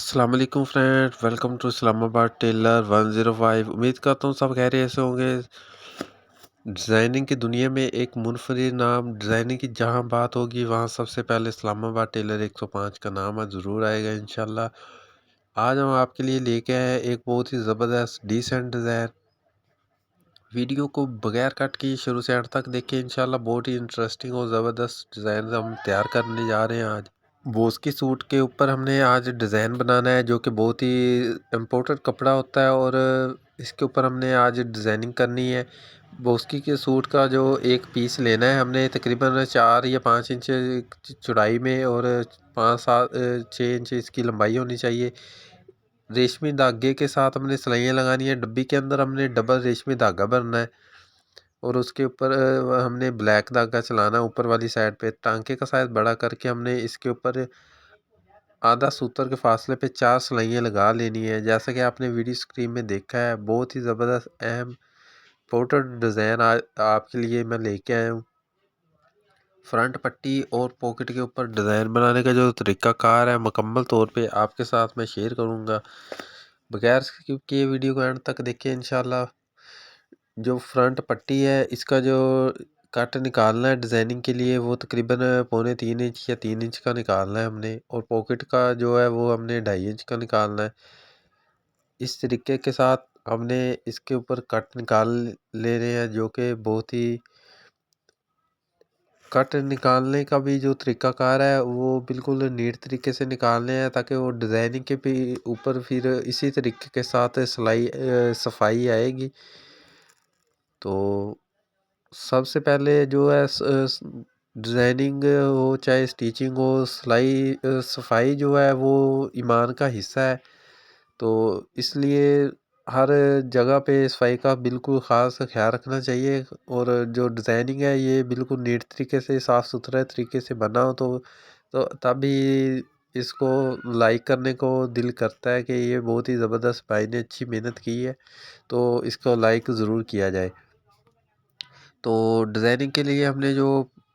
अस्सलाम वालेकुम friend, welcome to Islamabad tailor 105। उम्मीद करता हूँ सब खैरियत से होंगे। डिज़ाइनिंग की दुनिया में एक मुनफरिद नाम, डिज़ाइनिंग की जहाँ बात होगी वहाँ सबसे पहले इस्लामाबाद टेलर 105 का नाम ज़रूर आएगा इंशाल्लाह। आज हम आपके लिए लेके आए हैं एक बहुत ही ज़बरदस्त डिसेंट डिज़ाइन। वीडियो को बगैर कट किए शुरू से एंड तक देखिए, इंशाल्लाह बहुत ही इंटरेस्टिंग और ज़बरदस्त डिज़ाइन हम तैयार करने जा रहे हैं आज। बोस्की सूट के ऊपर हमने आज डिज़ाइन बनाना है जो कि बहुत ही इम्पोर्टेंट कपड़ा होता है, और इसके ऊपर हमने आज डिज़ाइनिंग करनी है। बोस्की के सूट का जो एक पीस लेना है हमने तकरीबन 4 या 5 इंच चौड़ाई में, और 5-6 इंच इसकी लंबाई होनी चाहिए। रेशमी धागे के साथ हमने सिलाइयाँ लगानी है। डब्बी के अंदर हमने डबल रेशमी धागा भरना है, और उसके ऊपर हमने ब्लैक धागा चलाना है ऊपर वाली साइड पे। टांके का साइज बड़ा करके हमने इसके ऊपर आधा सूतर के फासले पे 4 सिलाइयाँ लगा लेनी है। जैसा कि आपने वीडियो स्क्रीन में देखा है, बहुत ही ज़बरदस्त अहम इम्पोर्टेंट डिज़ाइन आज आपके लिए मैं लेके आया हूँ। फ्रंट पट्टी और पॉकेट के ऊपर डिज़ाइन बनाने का जो तरीक़ाकार है मुकम्मल तौर पे आपके साथ मैं शेयर करूँगा। बगैर स्किप किए वीडियो को एंड तक देखिए इंशाल्लाह। जो फ्रंट पट्टी है इसका जो कट निकालना है डिज़ाइनिंग के लिए, वो तकरीबन 2.75 इंच या 3 इंच का निकालना है हमने, और पॉकेट का जो है वो हमने 2.5 इंच का निकालना है। इस तरीके के साथ हमने इसके ऊपर कट निकाल लेने हैं, जो कि बहुत ही कट निकालने का भी जो तरीक़ाकार है वो बिल्कुल नीट तरीके से निकालने हैं, ताकि वो डिज़ाइनिंग के भी ऊपर फिर इसी तरीके के साथ सफाई आएगी। तो सबसे पहले जो है डिज़ाइनिंग हो चाहे स्टिचिंग हो, सफाई जो है वो ईमान का हिस्सा है। तो इसलिए हर जगह पे सफाई का बिल्कुल ख़ास ख्याल रखना चाहिए, और जो डिज़ाइनिंग है ये बिल्कुल नीट तरीके से साफ़ सुथरे तरीके से बना हो, तो तभी इसको लाइक करने को दिल करता है कि ये बहुत ही ज़बरदस्त भाई ने अच्छी मेहनत की है, तो इसको लाइक ज़रूर किया जाए। तो डिज़ाइनिंग के लिए हमने जो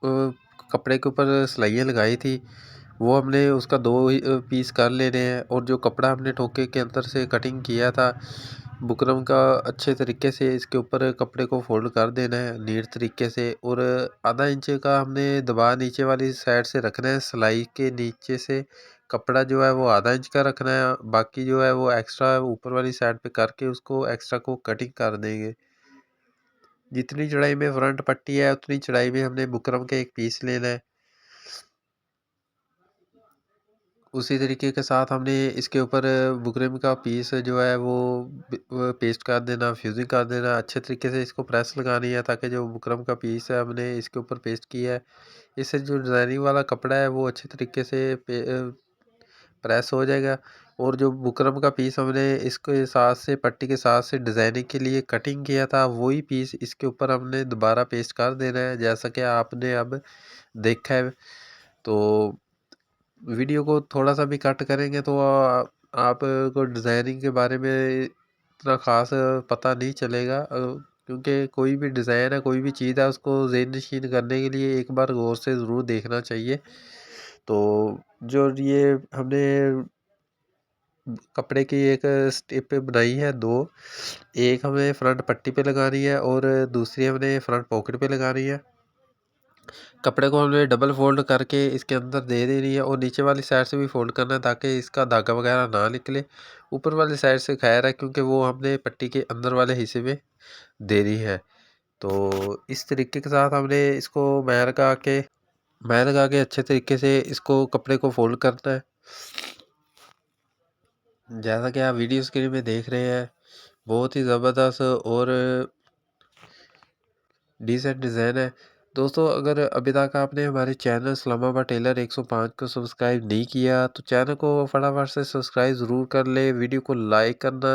कपड़े के ऊपर सिलाइयाँ लगाई थी, वो हमने उसका 2 ही पीस कर लेने हैं, और जो कपड़ा हमने ठोके के अंदर से कटिंग किया था बुकरम का, अच्छे तरीके से इसके ऊपर कपड़े को फोल्ड कर देना है नीट तरीके से, और आधा इंच का हमने दबा नीचे वाली साइड से रखना है। सिलाई के नीचे से कपड़ा जो है वो आधा इंच का रखना है, बाकी जो है वो एक्स्ट्रा ऊपर वाली साइड पे करके उसको एक्स्ट्रा को कटिंग कर देंगे। जितनी चौड़ाई में फ्रंट पट्टी है उतनी चौड़ाई में हमने बुकरम के एक पीस लेना है। उसी तरीके के साथ हमने इसके ऊपर बुकरम का पीस जो है वो पेस्ट कर देना, फ्यूजिंग कर देना। अच्छे तरीके से इसको प्रेस लगानी है, ताकि जो बुकरम का पीस है हमने इसके ऊपर पेस्ट किया है, इससे जो डिज़ाइनिंग वाला कपड़ा है वो अच्छे तरीके से प्रेस हो जाएगा। और जो बुकरम का पीस हमने इसके साथ से पट्टी के साथ से डिज़ाइनिंग के लिए कटिंग किया था, वही पीस इसके ऊपर हमने दोबारा पेस्ट कर देना है, जैसा कि आपने अब देखा है। तो वीडियो को थोड़ा सा भी कट करेंगे तो आपको डिज़ाइनिंग के बारे में इतना ख़ास पता नहीं चलेगा, क्योंकि कोई भी डिज़ाइन है, कोई भी चीज़ है, उसको ज़हन नशीन करने के लिए एक बार गौर से ज़रूर देखना चाहिए। तो जो ये हमने कपड़े की एक स्ट्रिप बनाई है 2, एक हमें फ्रंट पट्टी पे लगानी है और दूसरी हमने फ्रंट पॉकेट पे लगानी है। कपड़े को हमने डबल फोल्ड करके इसके अंदर दे देनी है, और नीचे वाली साइड से भी फोल्ड करना है, ताकि इसका धागा वगैरह ना निकले। ऊपर वाली साइड से खैर है, क्योंकि वो हमने पट्टी के अंदर वाले हिस्से में देनी है। तो इस तरीके के साथ हमने इसको मैं लगा के अच्छे तरीके से इसको कपड़े को फोल्ड करना है। जैसा कि आप वीडियो स्क्रीन में देख रहे हैं, बहुत ही ज़बरदस्त और डिसेंट डिज़ाइन है। दोस्तों, अगर अभी तक आपने हमारे चैनल इस्लामाबाद टेलर 105 को सब्सक्राइब नहीं किया, तो चैनल को फटाफट से सब्सक्राइब ज़रूर कर ले। वीडियो को लाइक करना,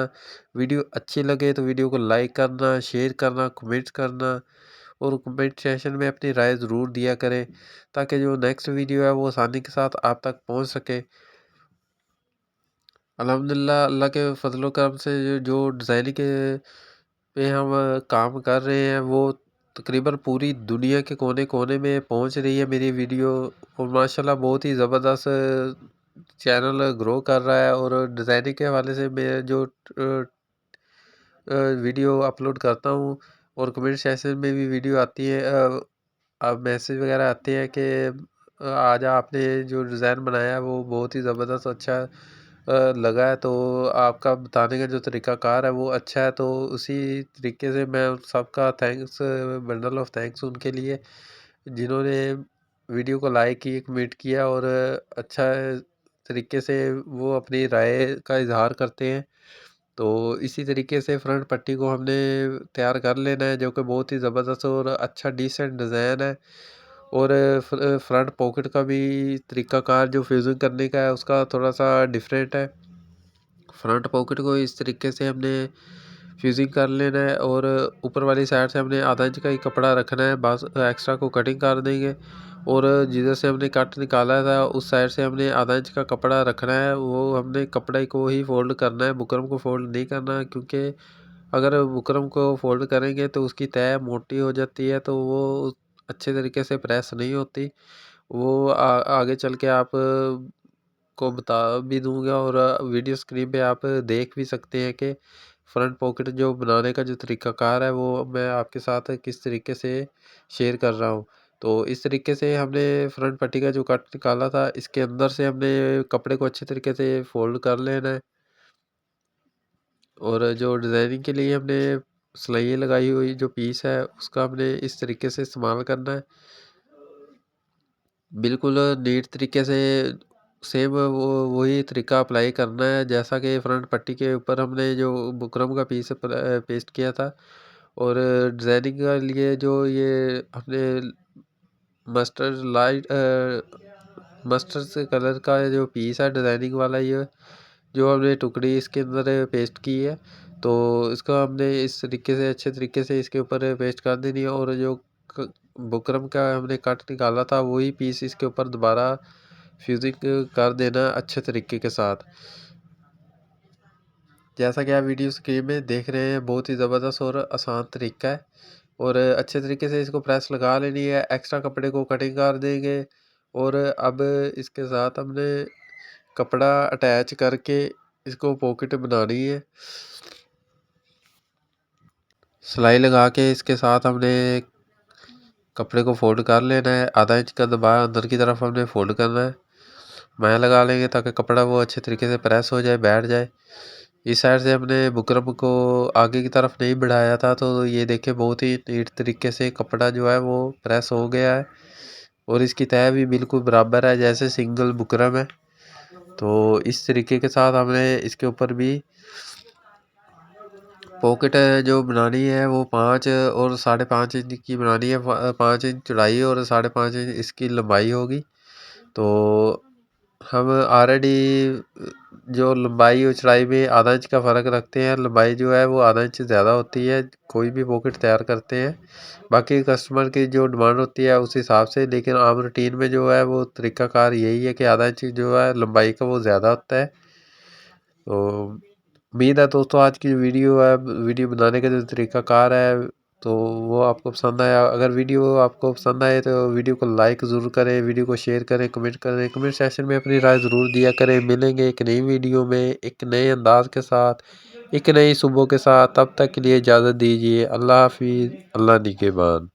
वीडियो अच्छी लगे तो वीडियो को लाइक करना, शेयर करना, कमेंट्स करना, और कमेंट सेशन में अपनी राय ज़रूर दिया करें, ताकि जो नेक्स्ट वीडियो है वो आसानी के साथ आप तक पहुँच सके। अल्हम्दुलिल्लाह, अल्लाह के फजलो करम से जो डिज़ाइनिंग के पे हम काम कर रहे हैं, वो तकरीबन पूरी दुनिया के कोने-कोने में पहुंच रही है मेरी वीडियो, और माशाल्लाह बहुत ही ज़बरदस्त चैनल ग्रो कर रहा है और डिज़ाइनिंग के हवाले से मैं जो वीडियो अपलोड करता हूँ और कमेंट सेक्शन में भी वीडियो आती है, अब मैसेज वगैरह आते हैं कि आज आपने जो डिज़ाइन बनाया है वो बहुत ही ज़बरदस्त अच्छा लगा है, तो आपका बताने का जो तरीक़ाकार है वो अच्छा है। तो उसी तरीके से मैं उन सबका थैंक्स, बंडल ऑफ थैंक्स उनके लिए जिन्होंने वीडियो को लाइक किए, कमेंट किया और अच्छा तरीके से वो अपनी राय का इज़हार करते हैं। तो इसी तरीके से फ्रंट पट्टी को हमने तैयार कर लेना है, जो कि बहुत ही ज़बरदस्त और अच्छा डिसेंट डिज़ाइन है। और फ्रंट पॉकेट का भी तरीक़ाकार जो फ्यूज़िंग करने का है उसका थोड़ा-सा डिफरेंट है। फ्रंट पॉकेट को इस तरीके से हमने फ्यूज़िंग कर लेना है और ऊपर वाली साइड से हमने आधा इंच का ही कपड़ा रखना है, बस एक्स्ट्रा को कटिंग कर देंगे। और जिधर से हमने कट निकाला था उस साइड से हमने आधा इंच का कपड़ा रखना है, वो हमने कपड़े को ही फ़ोल्ड करना है, बुकरम को फ़ोल्ड नहीं करना है, क्योंकि अगर बुकरम को फ़ोल्ड करेंगे तो उसकी तह मोटी हो जाती है, तो वो अच्छे तरीके से प्रेस नहीं होती। वो आगे चल के आप को बता भी दूँगा और वीडियो स्क्रीन पे आप देख भी सकते हैं कि फ्रंट पॉकेट जो बनाने का जो तरीक़ाकार है वो मैं आपके साथ किस तरीके से शेयर कर रहा हूँ। तो इस तरीके से हमने फ्रंट पट्टी का जो कट निकाला था इसके अंदर से हमने कपड़े को अच्छे तरीके से फ़ोल्ड कर लेना है। और जो डिज़ाइनिंग के लिए हमने सिलाइयाँ लगाई हुई जो पीस है उसका हमने इस तरीके से इस्तेमाल करना है। बिल्कुल नीट तरीके से सेम वो वही तरीका अप्लाई करना है जैसा कि फ्रंट पट्टी के ऊपर हमने जो बुकरम का पीस पेस्ट किया था। और डिज़ाइनिंग के लिए जो ये हमने मस्टर्ड लाइट मस्टर्ड से कलर का जो पीस है डिज़ाइनिंग वाला, ये जो हमने टुकड़ी इसके अंदर पेस्ट की है, तो इसको हमने इस तरीके से अच्छे तरीके से इसके ऊपर पेस्ट कर देनी है। और जो बुकरम का हमने कट निकाला था वही पीस इसके ऊपर दोबारा फ्यूजिंग कर देना अच्छे तरीके के साथ। जैसा कि आप वीडियो स्क्रीन में देख रहे हैं बहुत ही ज़बरदस्त और आसान तरीका है और अच्छे तरीके से इसको प्रेस लगा लेनी है, एक्स्ट्रा कपड़े को कटिंग कर देंगे। और अब इसके साथ हमने कपड़ा अटैच करके इसको पॉकेट बनानी है। सिलाई लगा के इसके साथ हमने कपड़े को फोल्ड कर लेना है, आधा इंच का दबाव अंदर की तरफ हमने फोल्ड करना है, मैं लगा लेंगे ताकि कपड़ा वो अच्छे तरीके से प्रेस हो जाए, बैठ जाए। इस साइड से हमने बुकरम को आगे की तरफ नहीं बढ़ाया था, तो ये देखिए बहुत ही नीट तरीके से कपड़ा जो है वो प्रेस हो गया है और इसकी तह भी बिल्कुल बराबर है जैसे सिंगल बुकरम है। तो इस तरीके के साथ हमने इसके ऊपर भी पॉकेट जो बनानी है वो 5 और 5.5 इंच की बनानी है, 5 इंच चौड़ाई और 5.5 इंच इसकी लंबाई होगी। तो हम ऑलरेडी जो लंबाई और चौड़ाई में आधा इंच का फ़र्क रखते हैं, लंबाई जो है वो आधा इंच ज़्यादा होती है कोई भी पॉकेट तैयार करते हैं। बाकी कस्टमर की जो डिमांड होती है उस हिसाब से, लेकिन आम रूटीन में जो है वो तरीक़ाकार यही है कि आधा इंच जो है लंबाई का वो ज़्यादा होता है। तो उम्मीद है दोस्तों आज की वीडियो है, वीडियो बनाने का जो तरीक़ाकार है तो वो आपको पसंद आया। अगर वीडियो आपको पसंद आए तो वीडियो को लाइक ज़रूर करें, वीडियो को शेयर करें, कमेंट करें, कमेंट सेक्शन में अपनी राय ज़रूर दिया करें। मिलेंगे एक नई वीडियो में एक नए अंदाज के साथ, एक नई सुबह के साथ, तब तक के लिए इजाज़त दीजिए। अल्लाह हाफ़िज़, अल्लाह निगहबान।